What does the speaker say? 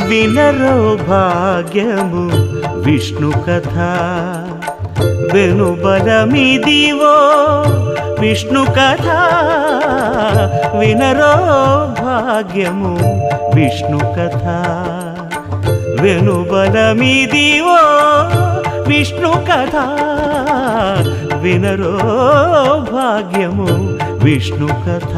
వినరో భాగ్యము విష్ణు కథ వెనుబలమిదివో విష్ణు కథ వినరో భాగ్యము విష్ణు కథ వెనుబలమిదివో విష్ణు కథ వినరో భాగ్యము విష్ణు కథ